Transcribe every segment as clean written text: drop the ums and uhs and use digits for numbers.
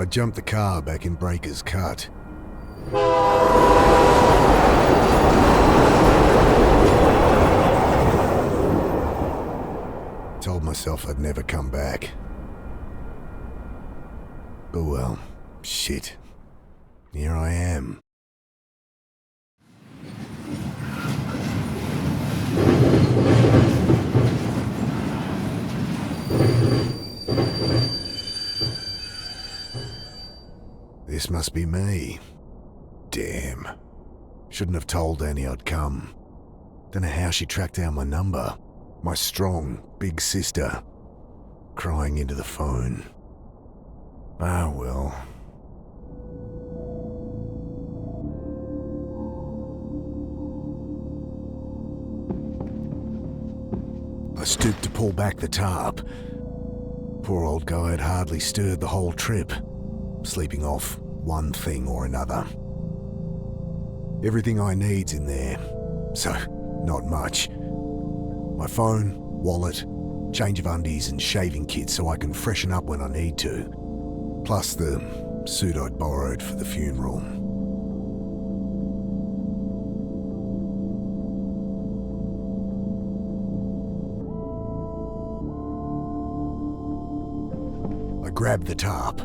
jumped the car back in Breaker's Cut. Told myself I'd never come back. But well, shit. Here I am. This must be me. Damn. Shouldn't have told Annie I'd come. Don't know how she tracked down my number. My strong, big sister. Crying into the phone. Ah, well. I stooped to pull back the tarp. Poor old guy had hardly stirred the whole trip, sleeping off one thing or another. Everything I need's in there, so not much. My phone, wallet, change of undies and shaving kit so I can freshen up when I need to. Plus the suit I'd borrowed for the funeral. I grabbed the tarp.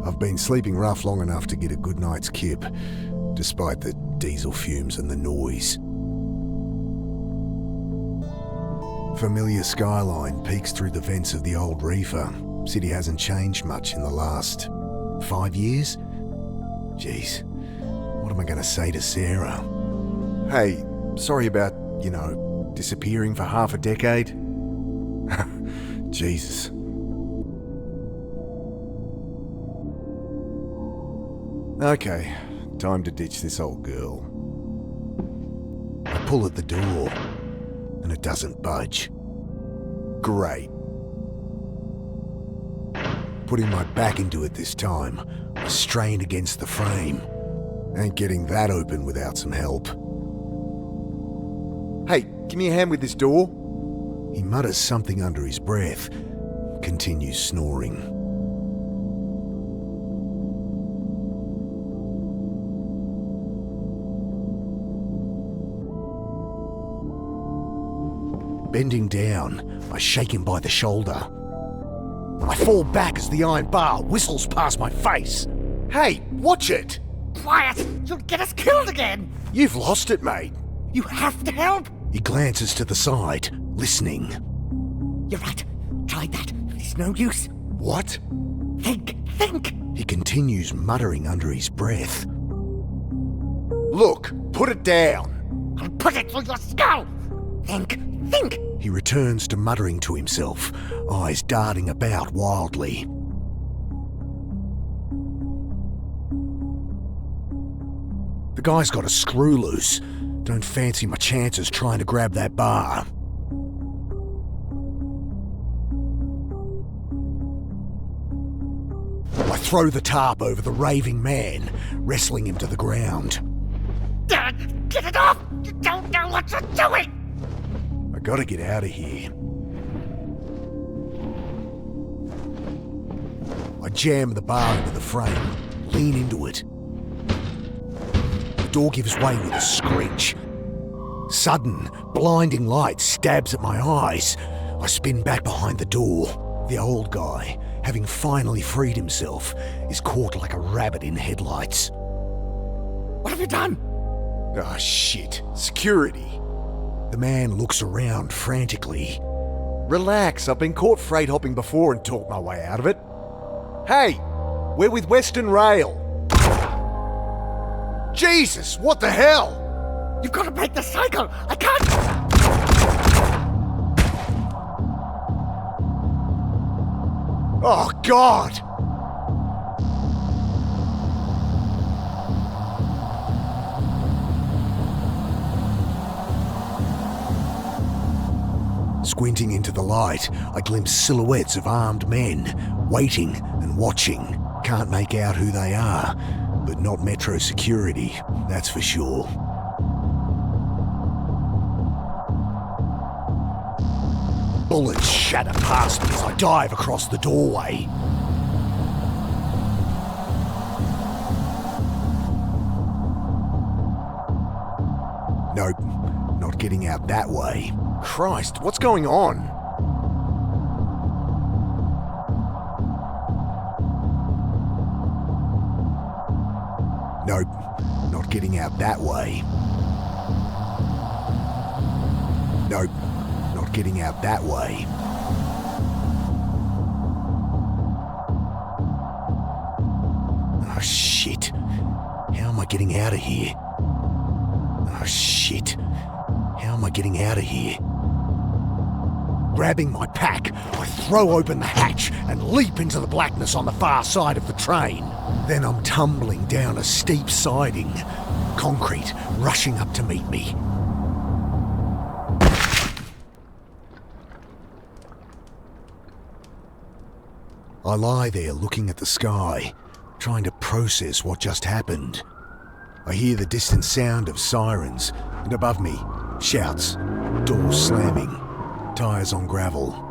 I've been sleeping rough long enough to get a good night's kip, despite the diesel fumes and the noise. Familiar skyline peeks through the vents of the old reefer. City hasn't changed much in the last 5 years? Jeez, what am I going to say to Sarah? Hey, sorry about, disappearing for half a decade. Jesus. Okay, time to ditch this old girl. I pull at the door, and it doesn't budge. Great. Putting my back into it this time, I strain against the frame. Ain't getting that open without some help. Hey, give me a hand with this door. He mutters something under his breath, continues snoring. Bending down, I shake him by the shoulder. I fall back as the iron bar whistles past my face. Hey, watch it! Quiet! You'll get us killed again! You've lost it, mate. You have to help! He glances to the side, listening. You're right. Tried that. It's no use. What? Think! He continues muttering under his breath. Look, put it down. I'll put it through your skull! Think! He returns to muttering to himself, eyes darting about wildly. The guy's got a screw loose. Don't fancy my chances trying to grab that bar. I throw the tarp over the raving man, wrestling him to the ground. Dad, get it off! You don't know what you're doing! I gotta get out of here. I jam the bar into the frame, lean into it. The door gives way with a screech. Sudden, blinding light stabs at my eyes. I spin back behind the door. The old guy, having finally freed himself, is caught like a rabbit in headlights. What have you done? Ah, shit. Security. The man looks around frantically. Relax, I've been caught freight hopping before and talked my way out of it. Hey, we're with Western Rail. Jesus, what the hell? You've got to break the cycle! I can't! Oh, God! Squinting into the light, I glimpse silhouettes of armed men, waiting and watching. Can't make out who they are, but not Metro security, that's for sure. Bullets shatter past me as I dive across the doorway. Nope, not getting out that way. Christ, what's going on? Nope, not getting out that way. Nope, not getting out that way. Oh shit. How am I getting out of here? Oh shit. How am I getting out of here? Grabbing my pack, I throw open the hatch and leap into the blackness on the far side of the train. Then I'm tumbling down a steep siding, concrete rushing up to meet me. I lie there looking at the sky, trying to process what just happened. I hear the distant sound of sirens, and above me, shouts, doors slamming, tyres on gravel.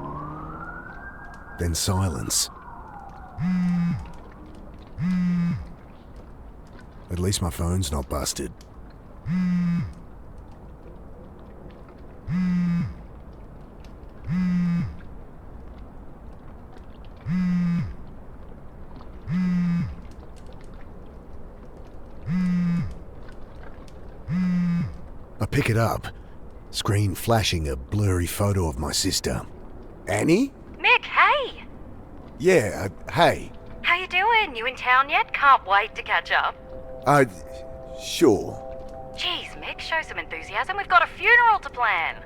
Then silence. At least my phone's not busted. I pick it up, screen flashing a blurry photo of my sister. Annie? Mick, hey! Yeah, hey. How you doing? You in town yet? Can't wait to catch up. Sure. Jeez, Mick, show some enthusiasm. We've got a funeral to plan.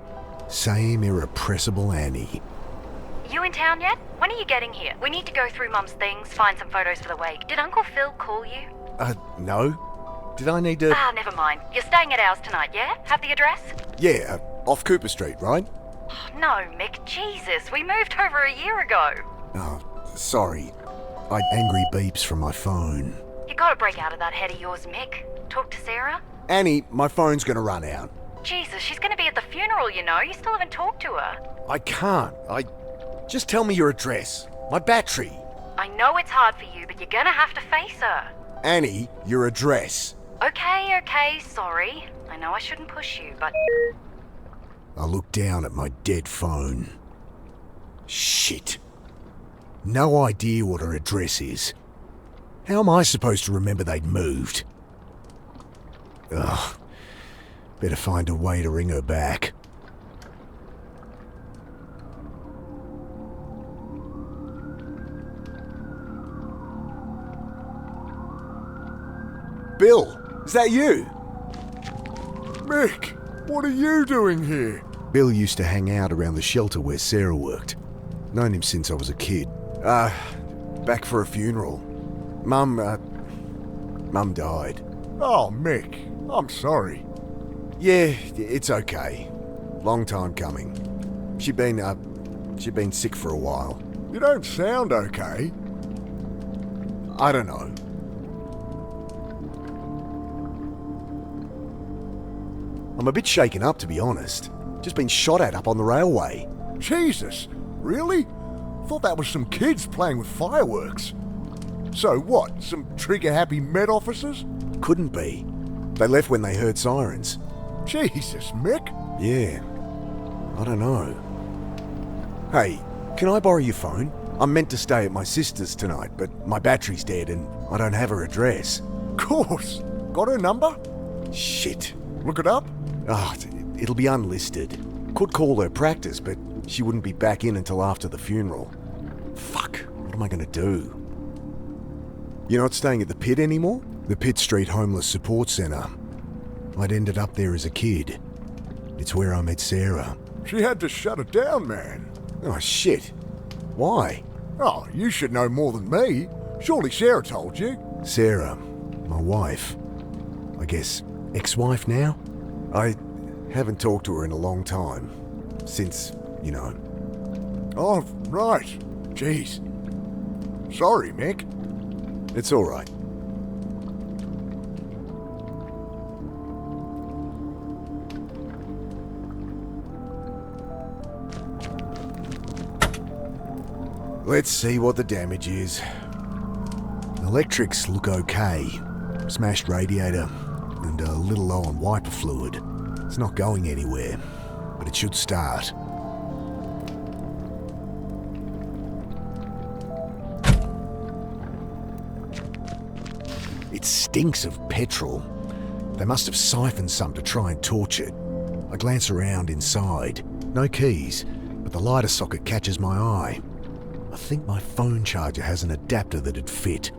Same irrepressible Annie. You in town yet? When are you getting here? We need to go through Mum's things, find some photos for the wake. Did Uncle Phil call you? No. Did I need to... Never mind. You're staying at ours tonight, yeah? Have the address? Yeah, off Cooper Street, right? Oh, no, Mick, Jesus. We moved over a year ago. Oh, sorry. Angry beeps from my phone. You gotta break out of that head of yours, Mick. Talk to Sarah? Annie, my phone's gonna run out. Jesus, she's gonna be at the funeral, you know. You still haven't talked to her. I can't. Just tell me your address. My battery. I know it's hard for you, but you're gonna have to face her. Annie, your address. Okay, sorry. I know I shouldn't push you, but... I look down at my dead phone. Shit. No idea what her address is. How am I supposed to remember they'd moved? Ugh. Better find a way to ring her back. Bill, is that you? Mick, what are you doing here? Bill used to hang out around the shelter where Sarah worked. Known him since I was a kid. Back for a funeral. Mum died. Oh, Mick, I'm sorry. Yeah, it's okay. Long time coming. She'd been sick for a while. You don't sound okay. I don't know. I'm a bit shaken up, to be honest. Just been shot at up on the railway. Jesus, really? Thought that was some kids playing with fireworks. So what, some trigger-happy Met officers? Couldn't be. They left when they heard sirens. Jesus, Mick. Yeah. I don't know. Hey, can I borrow your phone? I'm meant to stay at my sister's tonight, but my battery's dead and I don't have her address. Course. Got her number? Shit. Look it up? It'll be unlisted. Could call her practice, but she wouldn't be back in until after the funeral. Fuck, what am I gonna do? You're not staying at the Pit anymore? The Pitt Street Homeless Support Centre. I'd ended up there as a kid. It's where I met Sarah. She had to shut it down, man. Oh, shit. Why? Oh, you should know more than me. Surely Sarah told you. Sarah, my wife. I guess ex-wife now? I haven't talked to her in a long time. Since, you know. Oh, right. Jeez. Sorry, Mick. It's all right. Let's see what the damage is. Electrics look okay. Smashed radiator and a little low on wiper fluid. It's not going anywhere, but it should start. It stinks of petrol. They must have siphoned some to try and torch it. I glance around inside. No keys, but the lighter socket catches my eye. I think my phone charger has an adapter that'd fit.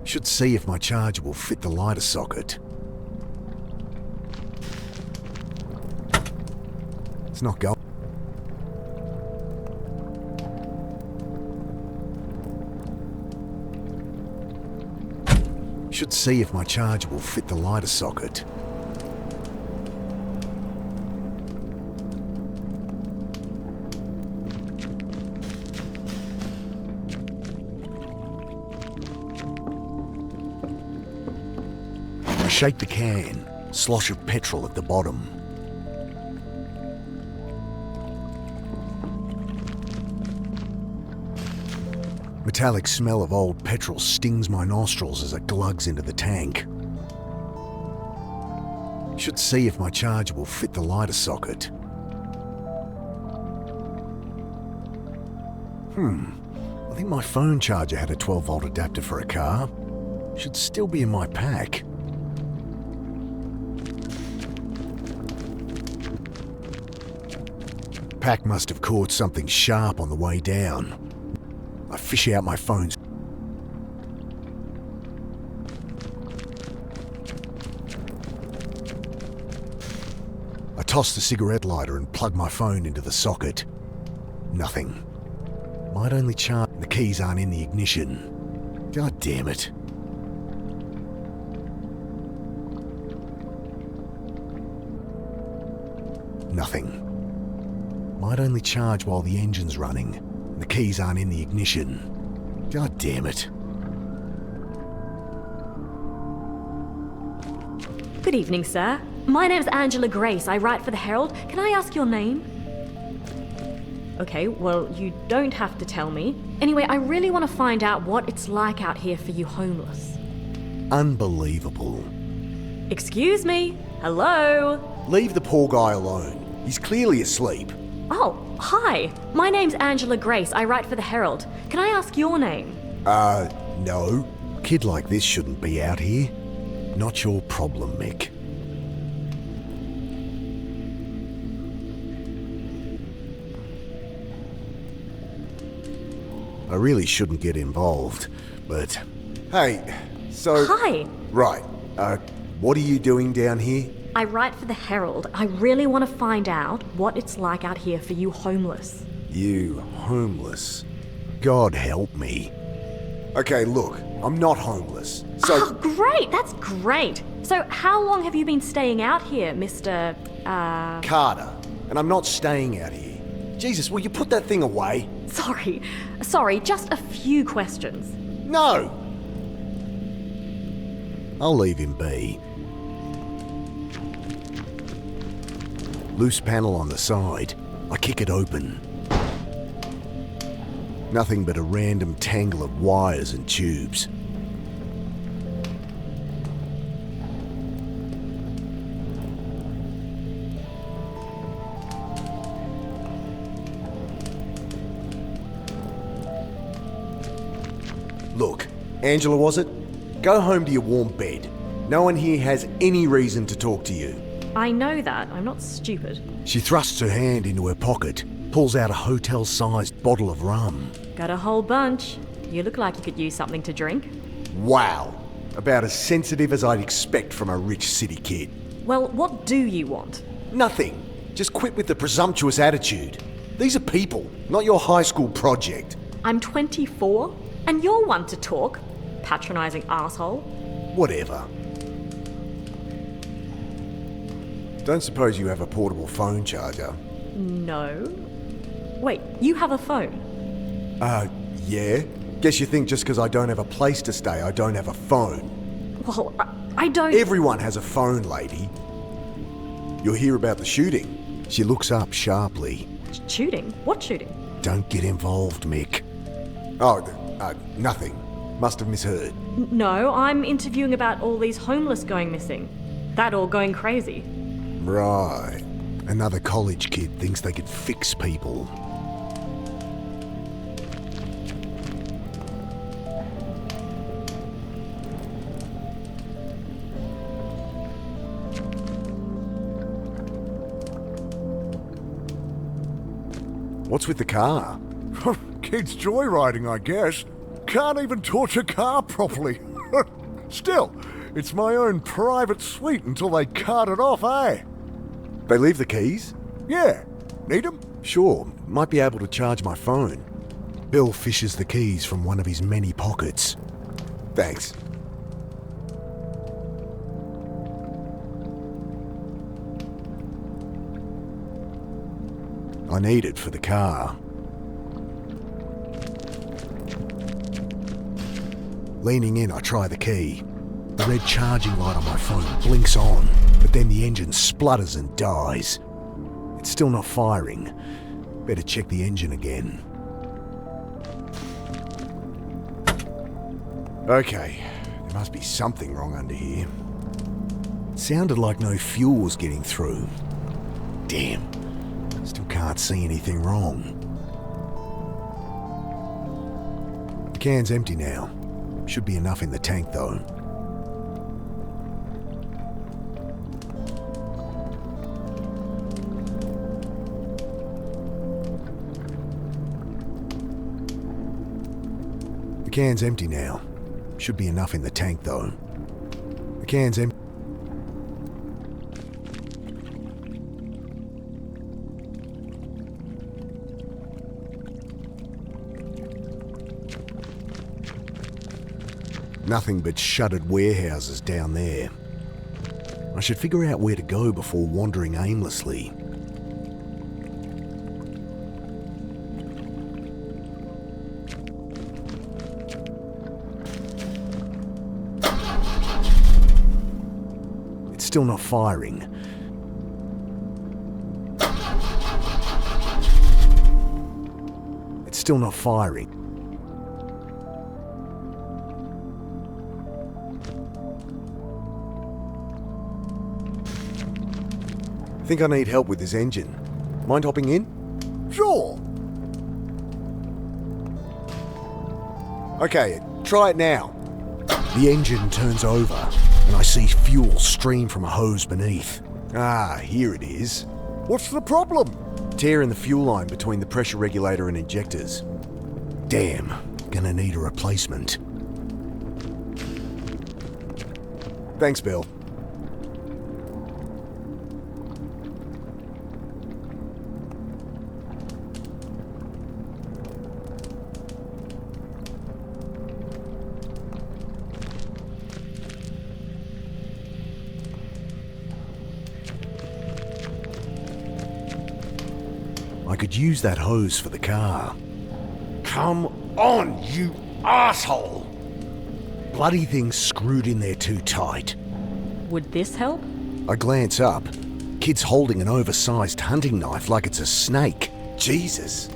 Should see if my charger will fit the lighter socket. It's not going. Should see if my charger will fit the lighter socket. I shake the can, slosh of petrol at the bottom. Metallic smell of old petrol stings my nostrils as it glugs into the tank. Should see if my charger will fit the lighter socket. I think my phone charger had a 12-volt adapter for a car. Should still be in my pack. Pack must have caught something sharp on the way down. I fish out my phone. I toss the cigarette lighter and plug my phone into the socket. Nothing. Might only charge. The keys aren't in the ignition. God damn it. Nothing. Might only charge while the engine's running. The keys aren't in the ignition. God damn it. Good evening, sir. My name's Angela Grace. I write for the Herald. Can I ask your name? Okay, well, you don't have to tell me. Anyway, I really want to find out what it's like out here for you homeless. Unbelievable. Excuse me? Hello? Leave the poor guy alone. He's clearly asleep. Oh, hi. My name's Angela Grace. I write for the Herald. Can I ask your name? No. A kid like this shouldn't be out here. Not your problem, Mick. I really shouldn't get involved, but... Hey, so... Hi. Right, what are you doing down here? I write for the Herald. I really want to find out what it's like out here for you homeless. You homeless? God help me. Okay, look, I'm not homeless, so... Oh, great! That's great! So how long have you been staying out here, Mr. Carter, and I'm not staying out here. Jesus, will you put that thing away? Sorry, just a few questions. No! I'll leave him be. Loose panel on the side. I kick it open. Nothing but a random tangle of wires and tubes. Look, Angela, was it? Go home to your warm bed. No one here has any reason to talk to you. I know that. I'm not stupid. She thrusts her hand into her pocket, pulls out a hotel-sized bottle of rum. Got a whole bunch. You look like you could use something to drink. Wow. About as sensitive as I'd expect from a rich city kid. Well, what do you want? Nothing. Just quit with the presumptuous attitude. These are people, not your high school project. I'm 24, and you're one to talk. Patronizing asshole. Whatever. Don't suppose you have a portable phone charger? No. Wait, you have a phone? Yeah. Guess you think just because I don't have a place to stay, I don't have a phone. Well, I don't... Everyone has a phone, lady. You'll hear about the shooting. She looks up sharply. Shooting? What shooting? Don't get involved, Mick. Oh, nothing. Must have misheard. No, I'm interviewing about all these homeless going missing. That all going crazy. Right. Another college kid thinks they could fix people. What's with the car? Kids joyriding, I guess. Can't even torch a car properly. Still, it's my own private suite until they cart it off, eh? They leave the keys? Yeah. Need 'em? Sure, might be able to charge my phone. Bill fishes the keys from one of his many pockets. Thanks. I need it for the car. Leaning in, I try the key. The red charging light on my phone blinks on, but then the engine splutters and dies. It's still not firing. Better check the engine again. Okay, there must be something wrong under here. It sounded like no fuel was getting through. Damn, still can't see anything wrong. The can's empty now. Should be enough in the tank though. The can's empty now. Should be enough in the tank though. The can's empty. Nothing but shuttered warehouses down there. I should figure out where to go before wandering aimlessly. It's still not firing. It's still not firing. Think I need help with this engine. Mind hopping in? Sure. Okay, try it now. The engine turns over, and I see fuel stream from a hose beneath. Ah, here it is. What's the problem? Tear in the fuel line between the pressure regulator and injectors. Damn, gonna need a replacement. Thanks, Bill. I could use that hose for the car. Come on, you asshole! Bloody thing's screwed in there too tight. Would this help? I glance up. Kid's holding an oversized hunting knife like it's a snake. Jesus.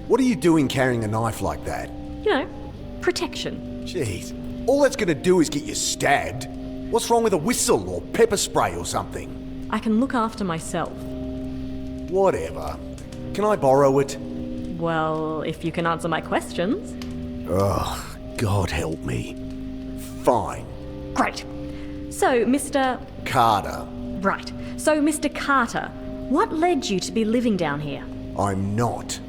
What are you doing carrying a knife like that? You know, protection. Jeez. All that's gonna do is get you stabbed. What's wrong with a whistle or pepper spray or something? I can look after myself. Whatever. Can I borrow it? Well, if you can answer my questions. Ugh, God help me. Fine. Great. So, Mr. Carter. Right. So, Mr. Carter, what led you to be living down here? I'm not.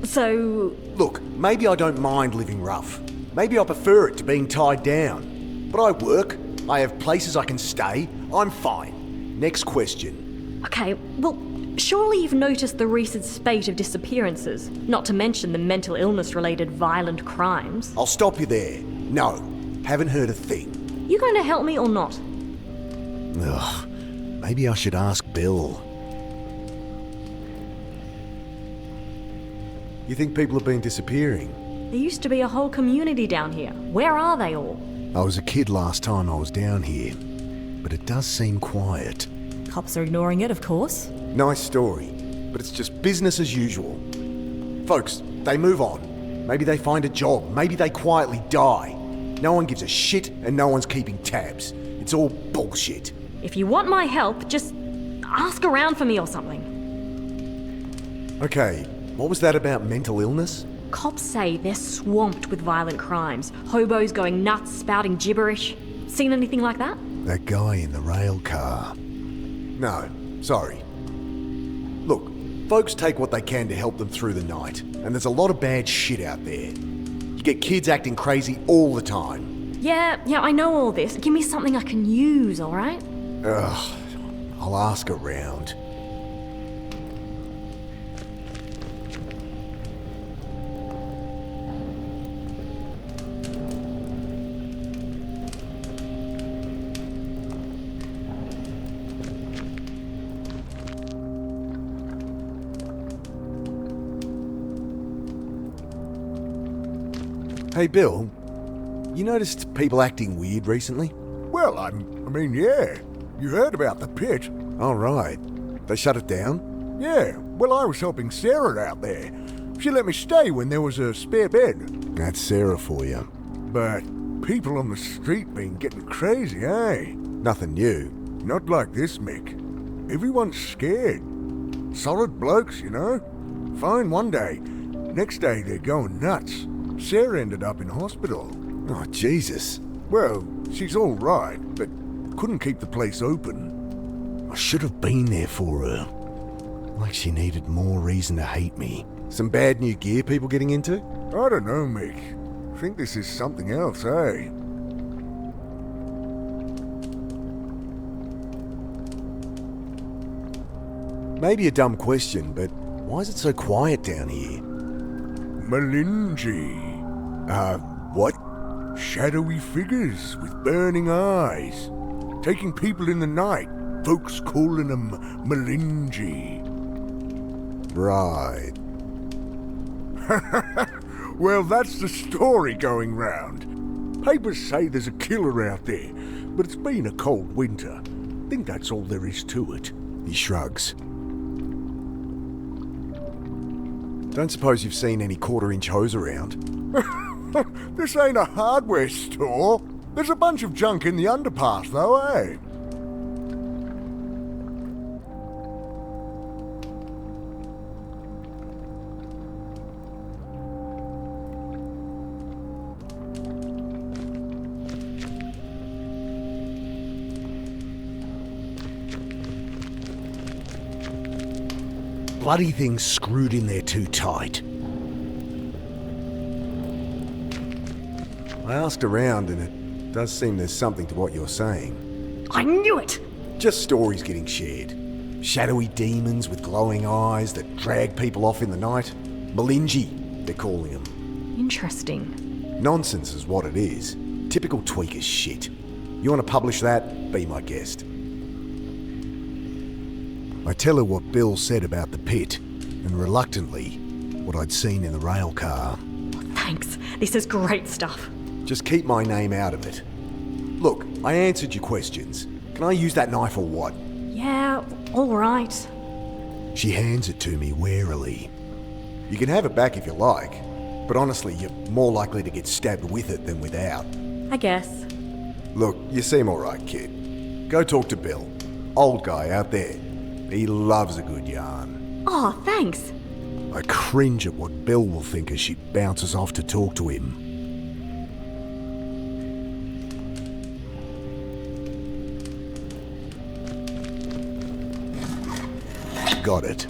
So, Look, maybe I don't mind living rough. Maybe I prefer it to being tied down. But I work, I have places I can stay, I'm fine. Next question. okay, well, surely you've noticed the recent spate of disappearances, not to mention the mental illness-related violent crimes. I'll stop you there. No, haven't heard a thing. You going to help me or not? Ugh, maybe I should ask Bill. You think people have been disappearing? There used to be a whole community down here. Where are they all? I was a kid last time I was down here. but it does seem quiet. Cops are ignoring it, of course. Nice story, but it's just business as usual. Folks, they move on. Maybe they find a job. Maybe they quietly die. No one gives a shit and no one's keeping tabs. It's all bullshit. If you want my help, just ask around for me or something. Okay, what was that about mental illness? Cops say they're swamped with violent crimes. Hobos going nuts, spouting gibberish. Seen anything like that? That guy in the rail car. No, sorry. Look, folks take what they can to help them through the night, and there's a lot of bad shit out there. You get kids acting crazy all the time. Yeah, I know all this. Give me something I can use, alright? Ugh, I'll ask around. Hey, Bill, you noticed people acting weird recently? Well, I mean, yeah. You heard about the pit. All right. They shut it down? Yeah, well, I was helping Sarah out there. She let me stay when there was a spare bed. That's Sarah for you. But people on the street been getting crazy, eh? Nothing new. Not like this, Mick. Everyone's scared. Solid blokes, you know? Fine one day. Next day, they're going nuts. Sarah ended up in hospital. Oh, Jesus. Well, she's all right, but couldn't keep the place open. I should have been there for her. Like she needed more reason to hate me. Some bad new gear people getting into? I don't know, Mick. I think this is something else, eh? Maybe a dumb question, but why is it so quiet down here? Malinji. What? Shadowy figures with burning eyes. Taking people in the night. Folks calling them Malinji. Right. Well, that's the story going round. Papers say there's a killer out there, but it's been a cold winter. Think that's all there is to it. He shrugs. Don't suppose you've seen any quarter-inch hose around? This ain't a hardware store. There's a bunch of junk in the underpass, though, eh? Bloody thing's screwed in there too tight. I asked around and it does seem there's something to what you're saying. I knew it! Just stories getting shared. Shadowy demons with glowing eyes that drag people off in the night. Malinji, they're calling them. Interesting. Nonsense is what it is. Typical tweaker shit. You want to publish that? Be my guest. I tell her what Bill said about the pit, and reluctantly, what I'd seen in the rail car. Thanks. This is great stuff. Just keep my name out of it. Look, I answered your questions. Can I use that knife or what? Yeah, alright. She hands it to me warily. You can have it back if you like, but honestly, you're more likely to get stabbed with it than without. I guess. Look, you seem alright, kid. Go talk to Bill. Old guy out there. He loves a good yarn. Oh, thanks. I cringe at what Bill will think as she bounces off to talk to him. Got it.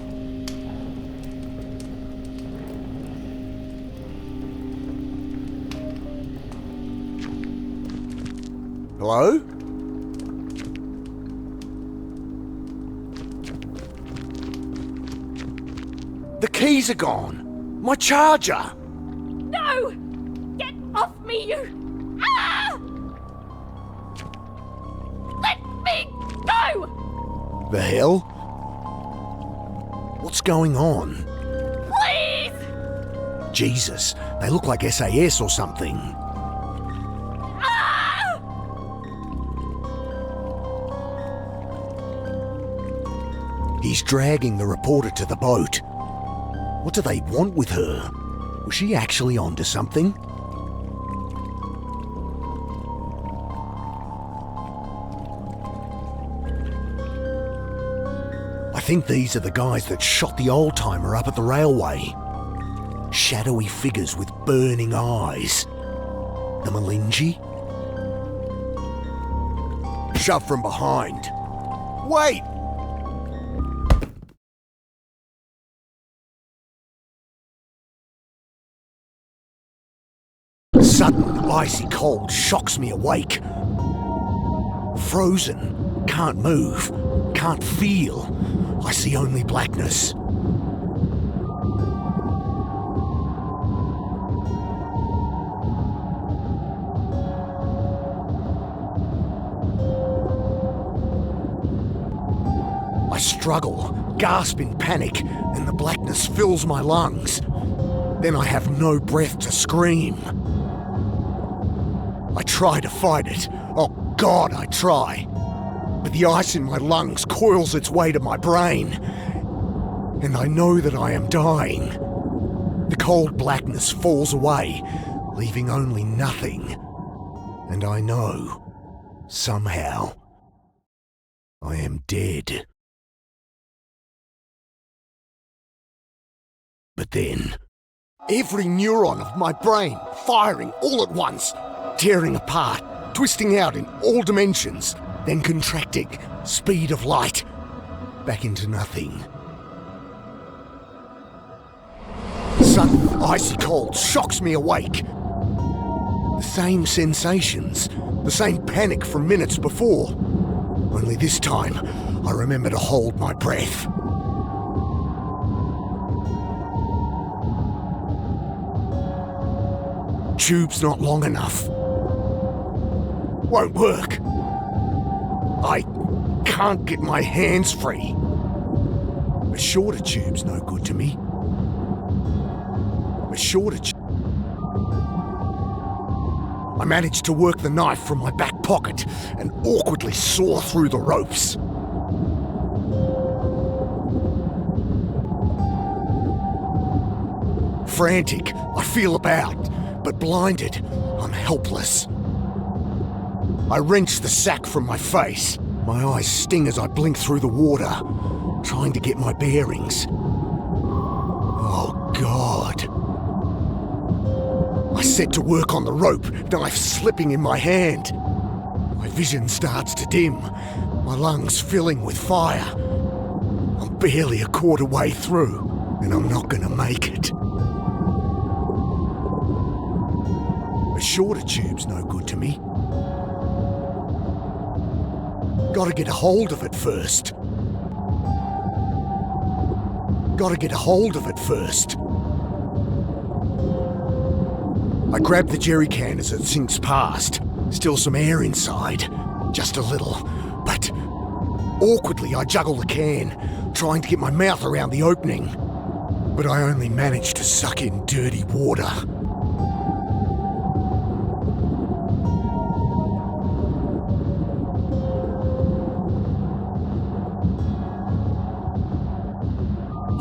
Hello? The keys are gone. My charger. No! Get off me, you! Ah! Let me go! The hell? What's going on? Please! Jesus, they look like SAS or something. Ah! He's dragging the reporter to the boat. What do they want with her? Was she actually onto something? I think these are the guys that shot the old-timer up at the railway. Shadowy figures with burning eyes. The Malinji? Shove from behind. Wait! Sudden, icy cold shocks me awake. Frozen, can't move, can't feel. I see only blackness. I struggle, gasp in panic, and the blackness fills my lungs. Then I have no breath to scream. I try to fight it. Oh God, I try. But the ice in my lungs coils its way to my brain. And I know that I am dying. The cold blackness falls away, leaving only nothing. And I know, somehow, I am dead. But then, every neuron of my brain firing all at once, tearing apart, twisting out in all dimensions, then contracting, speed of light, back into nothing. Sudden icy cold shocks me awake. The same sensations, the same panic from minutes before. Only this time, I remember to hold my breath. Tube's not long enough. Won't work. I can't get my hands free. A shorter tube's no good to me. A shorter tube. I managed to work the knife from my back pocket and awkwardly saw through the ropes. Frantic, I feel about, but blinded, I'm helpless. I wrench the sack from my face. My eyes sting as I blink through the water, trying to get my bearings. Oh, God. I set to work on the rope, knife slipping in my hand. My vision starts to dim, my lungs filling with fire. I'm barely a quarter way through, and I'm not gonna make it. A shorter tube's no good to me. Gotta get a hold of it first. Gotta get a hold of it first. I grab the jerry can as it sinks past. Still some air inside. Just a little. But awkwardly I juggle the can, trying to get my mouth around the opening. But I only manage to suck in dirty water.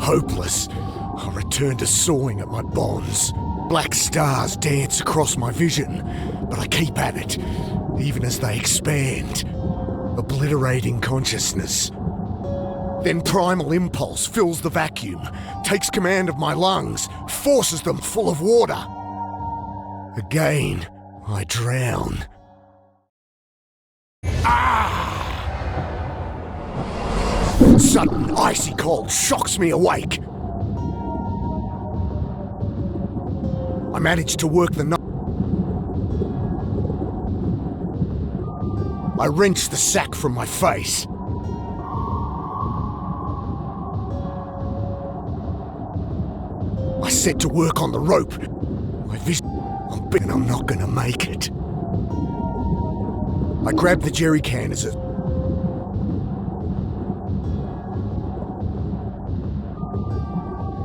Hopeless, I return to sawing at my bonds. Black stars dance across my vision, but I keep at it, even as they expand, obliterating consciousness. Then primal impulse fills the vacuum, takes command of my lungs, forces them full of water. Again, I drown. Sudden icy cold shocks me awake. I manage to work the knife. I wrench the sack from my face. I set to work on the rope. My vision, I'm big and I'm not gonna make it. I grab the jerry can as it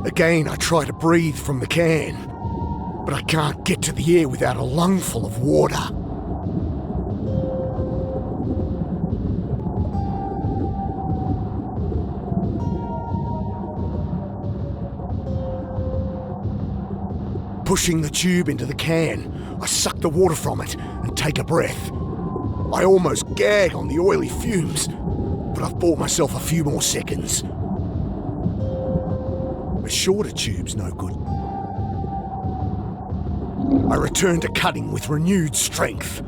Again, I try to breathe from the can, but I can't get to the air without a lungful of water. Pushing the tube into the can, I suck the water from it and take a breath. I almost gag on the oily fumes, but I've bought myself a few more seconds. A shorter tube's no good. I return to cutting with renewed strength.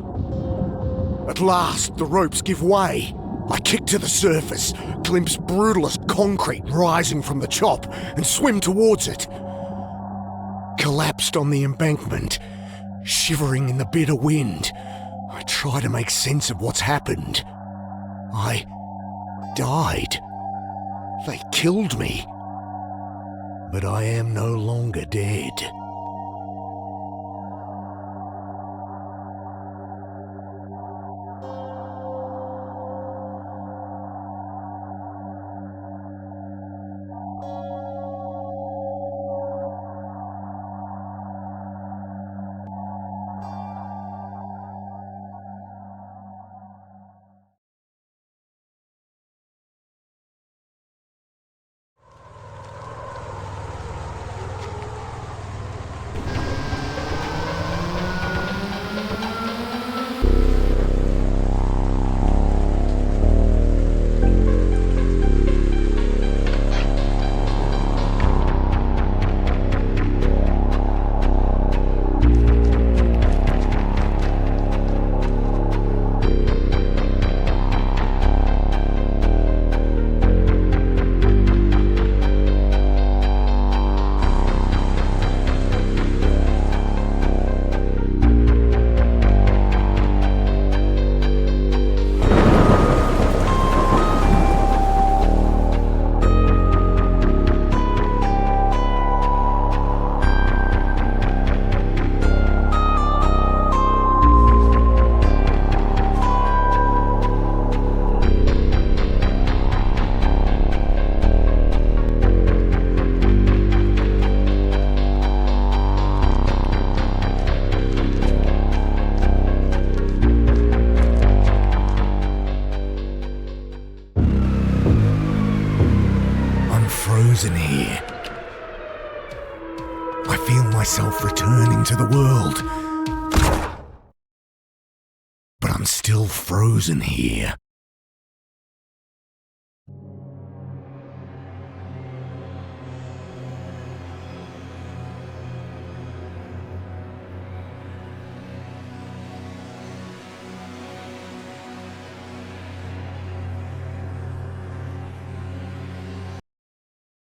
At last, the ropes give way. I kick to the surface, glimpse brutalist concrete rising from the chop, and swim towards it. Collapsed on the embankment, shivering in the bitter wind, I try to make sense of what's happened. I died. They killed me. But I am no longer dead. Frozen here. I feel myself returning to the world. But I'm still frozen here.